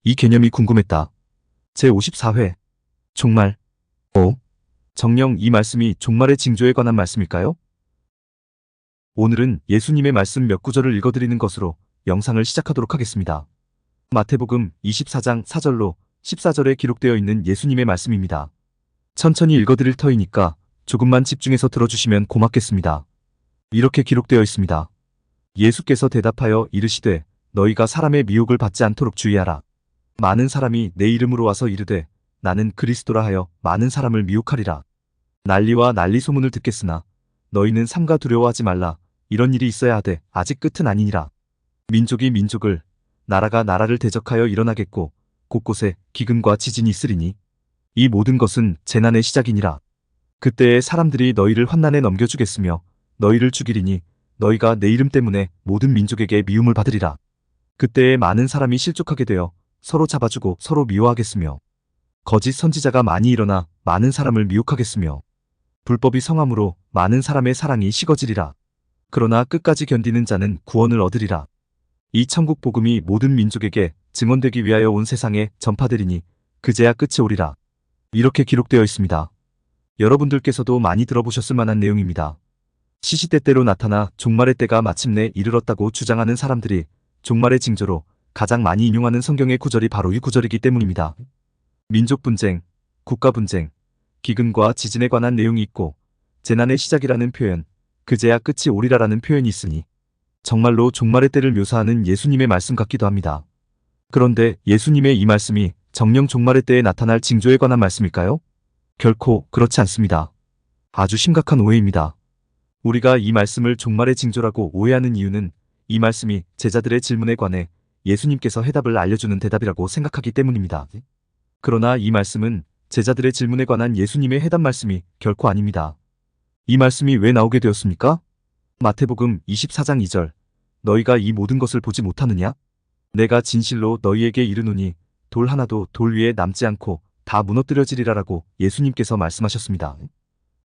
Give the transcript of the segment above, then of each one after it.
이 개념이 궁금했다. 제54회. 종말. 정녕 이 말씀이 종말의 징조에 관한 말씀일까요? 오늘은 예수님의 말씀 몇 구절을 읽어드리는 것으로 영상을 시작하도록 하겠습니다. 마태복음 24장 4절로 14절에 기록되어 있는 예수님의 말씀입니다. 천천히 읽어드릴 터이니까 조금만 집중해서 들어주시면 고맙겠습니다. 이렇게 기록되어 있습니다. 예수께서 대답하여 이르시되 너희가 사람의 미혹을 받지 않도록 주의하라. 많은 사람이 내 이름으로 와서 이르되 나는 그리스도라 하여 많은 사람을 미혹하리라. 난리와 난리 소문을 듣겠으나 너희는 삼가 두려워하지 말라. 이런 일이 있어야 하되 아직 끝은 아니니라. 민족이 민족을, 나라가 나라를 대적하여 일어나겠고 곳곳에 기근과 지진이 있으리니 이 모든 것은 재난의 시작이니라. 그때에 사람들이 너희를 환난에 넘겨주겠으며 너희를 죽이리니 너희가 내 이름 때문에 모든 민족에게 미움을 받으리라. 그때에 많은 사람이 실족하게 되어 서로 잡아주고 서로 미워하겠으며 거짓 선지자가 많이 일어나 많은 사람을 미혹하겠으며 불법이 성함으로 많은 사람의 사랑이 식어지리라. 그러나 끝까지 견디는 자는 구원을 얻으리라. 이 천국 복음이 모든 민족에게 증언되기 위하여 온 세상에 전파되리니 그제야 끝이 오리라. 이렇게 기록되어 있습니다. 여러분들께서도 많이 들어보셨을 만한 내용입니다. 시시때때로 나타나 종말의 때가 마침내 이르렀다고 주장하는 사람들이 종말의 징조로 가장 많이 인용하는 성경의 구절이 바로 이 구절이기 때문입니다. 민족 분쟁, 국가 분쟁, 기근과 지진에 관한 내용이 있고 재난의 시작이라는 표현, 그제야 끝이 오리라라는 표현이 있으니 정말로 종말의 때를 묘사하는 예수님의 말씀 같기도 합니다. 그런데 예수님의 이 말씀이 정녕 종말의 때에 나타날 징조에 관한 말씀일까요? 결코 그렇지 않습니다. 아주 심각한 오해입니다. 우리가 이 말씀을 종말의 징조라고 오해하는 이유는 이 말씀이 제자들의 질문에 관해 예수님께서 해답을 알려주는 대답이라고 생각하기 때문입니다. 그러나 이 말씀은 제자들의 질문에 관한 예수님의 해답 말씀이 결코 아닙니다. 이 말씀이 왜 나오게 되었습니까? 마태복음 24장 2절. 너희가 이 모든 것을 보지 못하느냐? 내가 진실로 너희에게 이르노니 돌 하나도 돌 위에 남지 않고 다 무너뜨려지리라라고 예수님께서 말씀하셨습니다.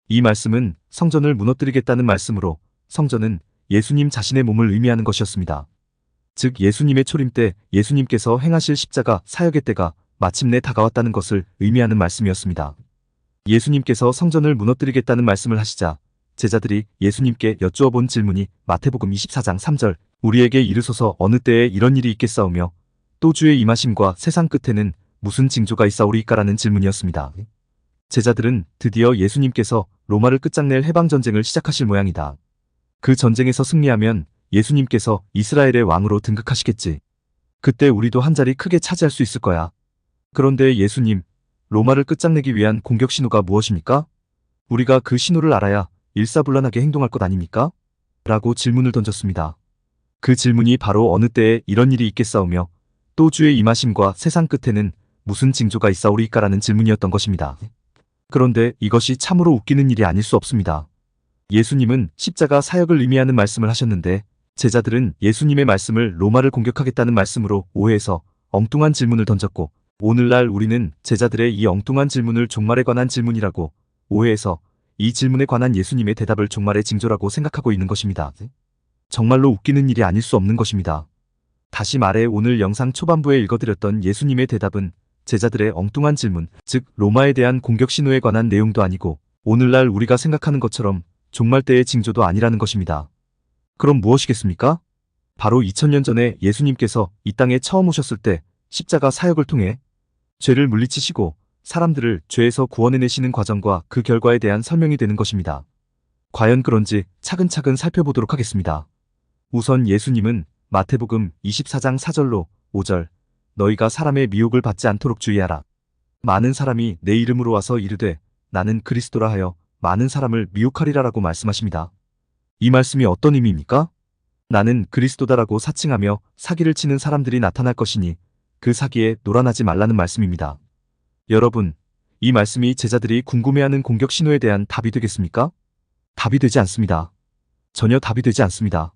이 말씀은 성전을 무너뜨리겠다는 말씀으로 성전은 예수님 자신의 몸을 의미하는 것이었습니다. 즉 예수님의 초림 때 예수님께서 행하실 십자가 사역의 때가 마침내 다가왔다는 것을 의미하는 말씀이었습니다. 예수님께서 성전을 무너뜨리겠다는 말씀을 하시자 제자들이 예수님께 여쭈어 본 질문이 마태복음 24장 3절 우리에게 이르소서 어느 때에 이런 일이 있겠사오며 또 주의 임하심과 세상 끝에는 무슨 징조가 있사오리이까라는 질문이었습니다. 제자들은 드디어 예수님께서 로마를 끝장낼 해방전쟁을 시작하실 모양이다. 그 전쟁에서 승리하면 예수님께서 이스라엘의 왕으로 등극하시겠지. 그때 우리도 한 자리 크게 차지할 수 있을 거야. 그런데 예수님, 로마를 끝장내기 위한 공격 신호가 무엇입니까? 우리가 그 신호를 알아야 일사불란하게 행동할 것 아닙니까? 라고 질문을 던졌습니다. 그 질문이 바로 어느 때에 이런 일이 있겠사오며 또 주의 임하심과 세상 끝에는 무슨 징조가 있사오리이까라는 질문이었던 것입니다. 그런데 이것이 참으로 웃기는 일이 아닐 수 없습니다. 예수님은 십자가 사역을 의미하는 말씀을 하셨는데 제자들은 예수님의 말씀을 로마를 공격하겠다는 말씀으로 오해해서 엉뚱한 질문을 던졌고 오늘날 우리는 제자들의 이 엉뚱한 질문을 종말에 관한 질문이라고 오해해서 이 질문에 관한 예수님의 대답을 종말의 징조라고 생각하고 있는 것입니다. 정말로 웃기는 일이 아닐 수 없는 것입니다. 다시 말해 오늘 영상 초반부에 읽어드렸던 예수님의 대답은 제자들의 엉뚱한 질문, 즉 로마에 대한 공격 신호에 관한 내용도 아니고 오늘날 우리가 생각하는 것처럼 종말 때의 징조도 아니라는 것입니다. 그럼 무엇이겠습니까? 바로 2000년 전에 예수님께서 이 땅에 처음 오셨을 때 십자가 사역을 통해 죄를 물리치시고 사람들을 죄에서 구원해내시는 과정과 그 결과에 대한 설명이 되는 것입니다. 과연 그런지 차근차근 살펴보도록 하겠습니다. 우선 예수님은 마태복음 24장 4절로 5절 너희가 사람의 미혹을 받지 않도록 주의하라. 많은 사람이 내 이름으로 와서 이르되 나는 그리스도라 하여 많은 사람을 미혹하리라라고 말씀하십니다. 이 말씀이 어떤 의미입니까? 나는 그리스도다라고 사칭하며 사기를 치는 사람들이 나타날 것이니 그 사기에 놀아나지 말라는 말씀입니다. 여러분, 이 말씀이 제자들이 궁금해하는 공격 신호에 대한 답이 되겠습니까? 답이 되지 않습니다. 전혀 답이 되지 않습니다.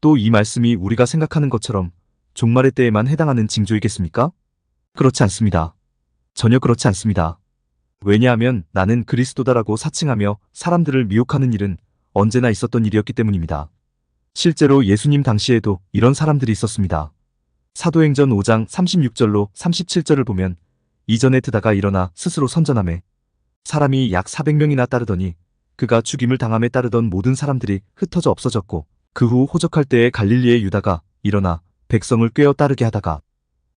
또 이 말씀이 우리가 생각하는 것처럼 종말의 때에만 해당하는 징조이겠습니까? 그렇지 않습니다. 전혀 그렇지 않습니다. 왜냐하면 나는 그리스도다라고 사칭하며 사람들을 미혹하는 일은 언제나 있었던 일이었기 때문입니다. 실제로 예수님 당시에도 이런 사람들이 있었습니다. 사도행전 5장 36절로 37절을 보면 이전에 드다가 일어나 스스로 선전하매 사람이 약 400명이나 따르더니 그가 죽임을 당함에 따르던 모든 사람들이 흩어져 없어졌고 그 후 호적할 때에 갈릴리의 유다가 일어나 백성을 꿰어 따르게 하다가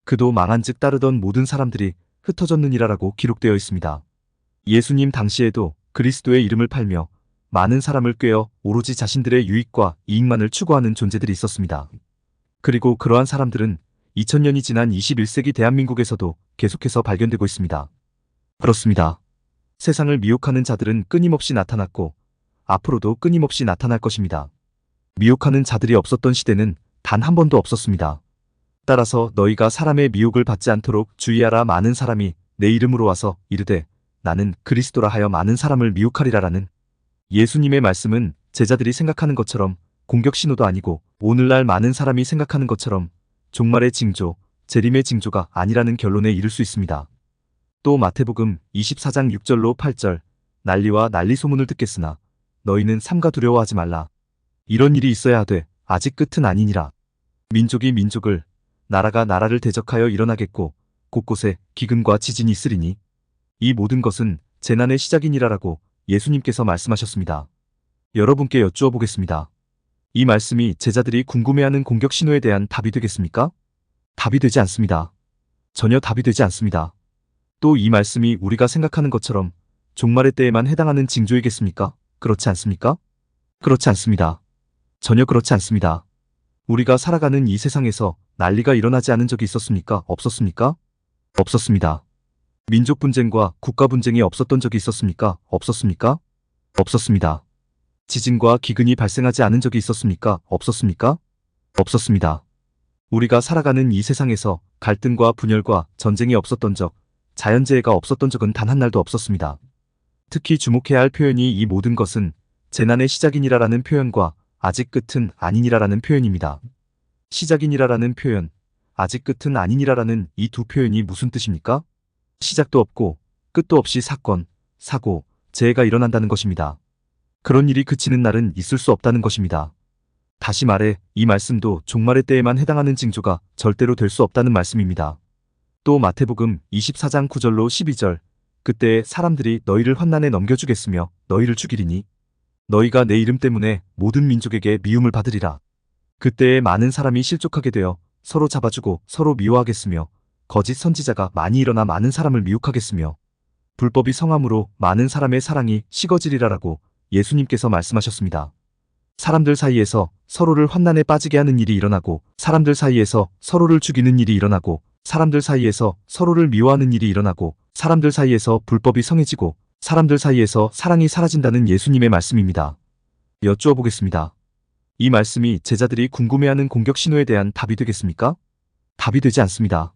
그도 망한즉 따르던 모든 사람들이 흩어졌느니라라고 기록되어 있습니다. 예수님 당시에도 그리스도의 이름을 팔며 많은 사람을 꿰어 오로지 자신들의 유익과 이익만을 추구하는 존재들이 있었습니다. 그리고 그러한 사람들은 2000년이 지난 21세기 대한민국에서도 계속해서 발견되고 있습니다. 그렇습니다. 세상을 미혹하는 자들은 끊임없이 나타났고 앞으로도 끊임없이 나타날 것입니다. 미혹하는 자들이 없었던 시대는 단 한 번도 없었습니다. 따라서 너희가 사람의 미혹을 받지 않도록 주의하라. 많은 사람이 내 이름으로 와서 이르되 나는 그리스도라 하여 많은 사람을 미혹하리라라는 예수님의 말씀은 제자들이 생각하는 것처럼 공격 신호도 아니고 오늘날 많은 사람이 생각하는 것처럼 종말의 징조, 재림의 징조가 아니라는 결론에 이를 수 있습니다. 또 마태복음 24장 6절로 8절 난리와 난리 소문을 듣겠으나 너희는 삼가 두려워하지 말라. 이런 일이 있어야 하되 아직 끝은 아니니라. 민족이 민족을 나라가 나라를 대적하여 일어나겠고 곳곳에 기근과 지진이 있으리니 이 모든 것은 재난의 시작이니라라고 예수님께서 말씀하셨습니다. 여러분께 여쭈어 보겠습니다. 이 말씀이 제자들이 궁금해하는 공격 신호에 대한 답이 되겠습니까? 답이 되지 않습니다. 전혀 답이 되지 않습니다. 또 이 말씀이 우리가 생각하는 것처럼 종말의 때에만 해당하는 징조이겠습니까? 그렇지 않습니까? 그렇지 않습니다. 전혀 그렇지 않습니다. 우리가 살아가는 이 세상에서 난리가 일어나지 않은 적이 있었습니까? 없었습니까? 없었습니다. 민족 분쟁과 국가 분쟁이 없었던 적이 있었습니까? 없었습니까? 없었습니다. 지진과 기근이 발생하지 않은 적이 있었습니까? 없었습니까? 없었습니다. 우리가 살아가는 이 세상에서 갈등과 분열과 전쟁이 없었던 적, 자연재해가 없었던 적은 단 한 날도 없었습니다. 특히 주목해야 할 표현이 이 모든 것은 재난의 시작이니라라는 표현과 아직 끝은 아니니라라는 표현입니다. 시작이니라라는 표현, 아직 끝은 아니니라라는 이 두 표현이 무슨 뜻입니까? 시작도 없고 끝도 없이 사건, 사고, 재해가 일어난다는 것입니다. 그런 일이 그치는 날은 있을 수 없다는 것입니다. 다시 말해 이 말씀도 종말의 때에만 해당하는 징조가 절대로 될 수 없다는 말씀입니다. 또 마태복음 24장 9절로 12절 그때에 사람들이 너희를 환난에 넘겨주겠으며 너희를 죽이리니 너희가 내 이름 때문에 모든 민족에게 미움을 받으리라. 그때에 많은 사람이 실족하게 되어 서로 잡아주고 서로 미워하겠으며 거짓 선지자가 많이 일어나 많은 사람을 미혹하겠으며 불법이 성함으로 많은 사람의 사랑이 식어지리라라고 예수님께서 말씀하셨습니다. 사람들 사이에서 서로를 환난에 빠지게 하는 일이 일어나고 사람들 사이에서 서로를 죽이는 일이 일어나고 사람들 사이에서 서로를 미워하는 일이 일어나고 사람들 사이에서 불법이 성해지고 사람들 사이에서 사랑이 사라진다는 예수님의 말씀입니다. 여쭈어 보겠습니다. 이 말씀이 제자들이 궁금해하는 공격 신호에 대한 답이 되겠습니까? 답이 되지 않습니다.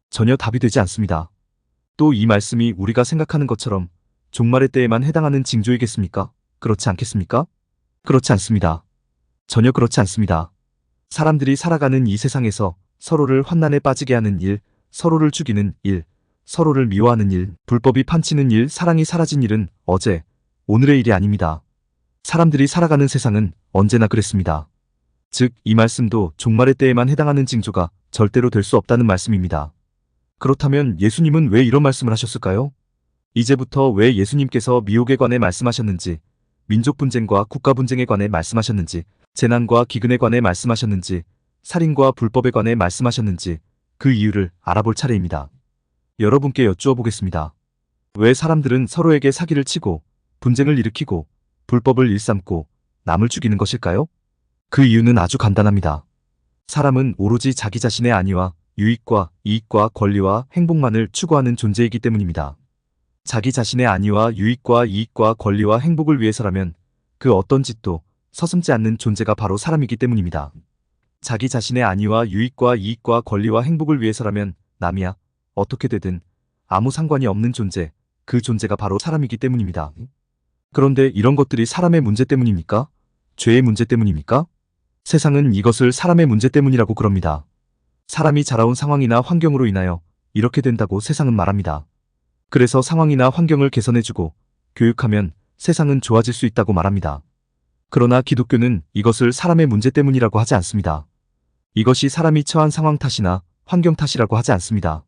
전혀 답이 되지 않습니다. 또 이 말씀이 우리가 생각하는 것처럼 종말의 때에만 해당하는 징조이겠습니까? 그렇지 않겠습니까? 그렇지 않습니다. 전혀 그렇지 않습니다. 사람들이 살아가는 이 세상에서 서로를 환난에 빠지게 하는 일, 서로를 죽이는 일, 서로를 미워하는 일, 불법이 판치는 일, 사랑이 사라진 일은 어제, 오늘의 일이 아닙니다. 사람들이 살아가는 세상은 언제나 그랬습니다. 즉, 이 말씀도 종말의 때에만 해당하는 징조가 절대로 될 수 없다는 말씀입니다. 그렇다면 예수님은 왜 이런 말씀을 하셨을까요? 이제부터 왜 예수님께서 미혹에 관해 말씀하셨는지, 민족 분쟁과 국가 분쟁에 관해 말씀하셨는지, 재난과 기근에 관해 말씀하셨는지, 살인과 불법에 관해 말씀하셨는지 그 이유를 알아볼 차례입니다. 여러분께 여쭈어 보겠습니다. 왜 사람들은 서로에게 사기를 치고 분쟁을 일으키고 불법을 일삼고 남을 죽이는 것일까요? 그 이유는 아주 간단합니다. 사람은 오로지 자기 자신의 안위와 유익과 이익과 권리와 행복만을 추구하는 존재이기 때문입니다. 자기 자신의 안위와 유익과 이익과 권리와 행복을 위해서라면 그 어떤 짓도 서슴지 않는 존재가 바로 사람이기 때문입니다. 자기 자신의 안위와 유익과 이익과 권리와 행복을 위해서라면 남이야 어떻게 되든 아무 상관이 없는 존재, 그 존재가 바로 사람이기 때문입니다. 그런데 이런 것들이 사람의 문제 때문입니까? 죄의 문제 때문입니까? 세상은 이것을 사람의 문제 때문이라고 그럽니다. 사람이 자라온 상황이나 환경으로 인하여 이렇게 된다고 세상은 말합니다. 그래서 상황이나 환경을 개선해주고 교육하면 세상은 좋아질 수 있다고 말합니다. 그러나 기독교는 이것을 사람의 문제 때문이라고 하지 않습니다. 이것이 사람이 처한 상황 탓이나 환경 탓이라고 하지 않습니다.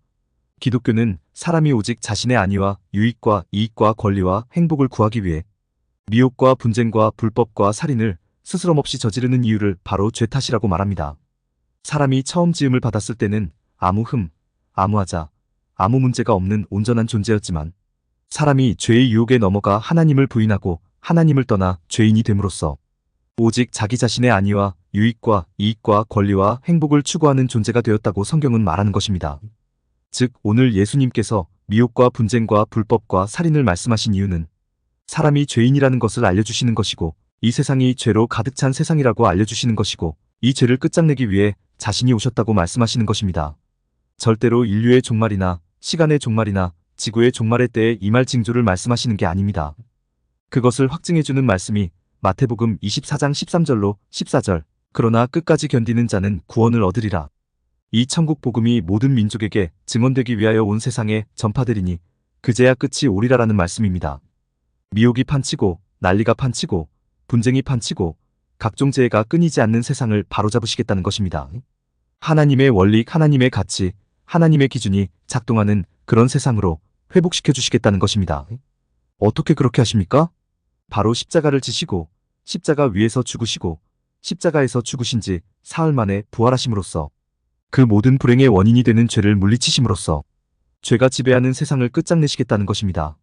기독교는 사람이 오직 자신의 안위와 유익과 이익과 권리와 행복을 구하기 위해 미혹과 분쟁과 불법과 살인을 스스럼없이 저지르는 이유를 바로 죄 탓이라고 말합니다. 사람이 처음 지음을 받았을 때는 아무 아무 하자, 아무 문제가 없는 온전한 존재였지만 사람이 죄의 유혹에 넘어가 하나님을 부인하고 하나님을 떠나 죄인이 됨으로써 오직 자기 자신의 안위와 유익과 이익과 권리와 행복을 추구하는 존재가 되었다고 성경은 말하는 것입니다. 즉 오늘 예수님께서 미혹과 분쟁과 불법과 살인을 말씀하신 이유는 사람이 죄인이라는 것을 알려주시는 것이고 이 세상이 죄로 가득 찬 세상이라고 알려주시는 것이고 이 죄를 끝장내기 위해 자신이 오셨다고 말씀하시는 것입니다. 절대로 인류의 종말이나 시간의 종말이나 지구의 종말의 때에 임할 징조를 말씀하시는 게 아닙니다. 그것을 확증해주는 말씀이 마태복음 24장 13절로 14절 그러나 끝까지 견디는 자는 구원을 얻으리라. 이 천국 복음이 모든 민족에게 증언되기 위하여 온 세상에 전파되리니 그제야 끝이 오리라라는 말씀입니다. 미혹이 판치고 난리가 판치고 분쟁이 판치고 각종 재해가 끊이지 않는 세상을 바로잡으시겠다는 것입니다. 하나님의 원리, 하나님의 가치, 하나님의 기준이 작동하는 그런 세상으로 회복시켜 주시겠다는 것입니다. 어떻게 그렇게 하십니까? 바로 십자가를 지시고 십자가 위에서 죽으시고 십자가에서 죽으신 지 사흘 만에 부활하심으로써 그 모든 불행의 원인이 되는 죄를 물리치심으로써 죄가 지배하는 세상을 끝장내시겠다는 것입니다.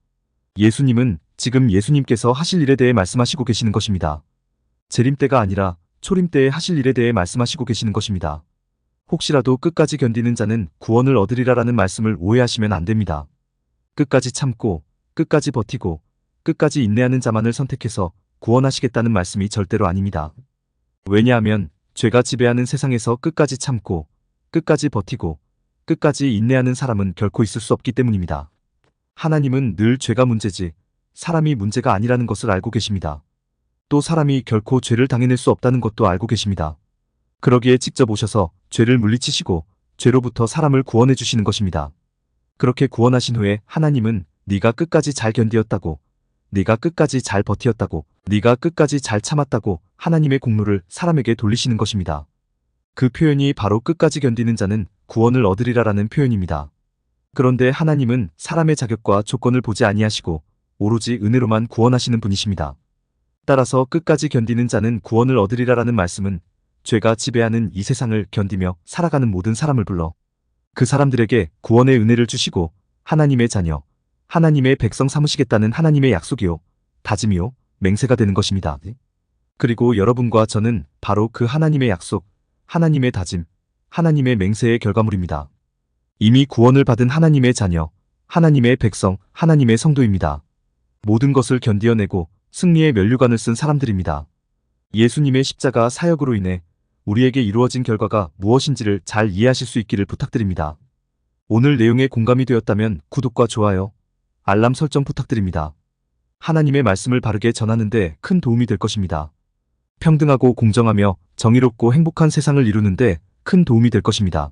예수님은 지금 예수님께서 하실 일에 대해 말씀하시고 계시는 것입니다. 재림 때가 아니라 초림 때에 하실 일에 대해 말씀하시고 계시는 것입니다. 혹시라도 끝까지 견디는 자는 구원을 얻으리라라는 말씀을 오해하시면 안 됩니다. 끝까지 참고 끝까지 버티고 끝까지 인내하는 자만을 선택해서 구원하시겠다는 말씀이 절대로 아닙니다. 왜냐하면 죄가 지배하는 세상에서 끝까지 참고 끝까지 버티고 끝까지 인내하는 사람은 결코 있을 수 없기 때문입니다. 하나님은 늘 죄가 문제지 사람이 문제가 아니라는 것을 알고 계십니다. 또 사람이 결코 죄를 당해낼 수 없다는 것도 알고 계십니다. 그러기에 직접 오셔서 죄를 물리치시고 죄로부터 사람을 구원해 주시는 것입니다. 그렇게 구원하신 후에 하나님은 네가 끝까지 잘 견디었다고, 네가 끝까지 잘 버티었다고, 네가 끝까지 잘 참았다고 하나님의 공로를 사람에게 돌리시는 것입니다. 그 표현이 바로 끝까지 견디는 자는 구원을 얻으리라라는 표현입니다. 그런데 하나님은 사람의 자격과 조건을 보지 아니하시고 오로지 은혜로만 구원하시는 분이십니다. 따라서 끝까지 견디는 자는 구원을 얻으리라라는 말씀은 죄가 지배하는 이 세상을 견디며 살아가는 모든 사람을 불러 그 사람들에게 구원의 은혜를 주시고 하나님의 자녀, 하나님의 백성 삼으시겠다는 하나님의 약속이요, 다짐이요, 맹세가 되는 것입니다. 그리고 여러분과 저는 바로 그 하나님의 약속, 하나님의 다짐, 하나님의 맹세의 결과물입니다. 이미 구원을 받은 하나님의 자녀, 하나님의 백성, 하나님의 성도입니다. 모든 것을 견디어내고 승리의 면류관을 쓴 사람들입니다. 예수님의 십자가 사역으로 인해 우리에게 이루어진 결과가 무엇인지를 잘 이해하실 수 있기를 부탁드립니다. 오늘 내용에 공감이 되었다면 구독과 좋아요, 알람 설정 부탁드립니다. 하나님의 말씀을 바르게 전하는 데 큰 도움이 될 것입니다. 평등하고 공정하며 정의롭고 행복한 세상을 이루는 데 큰 도움이 될 것입니다.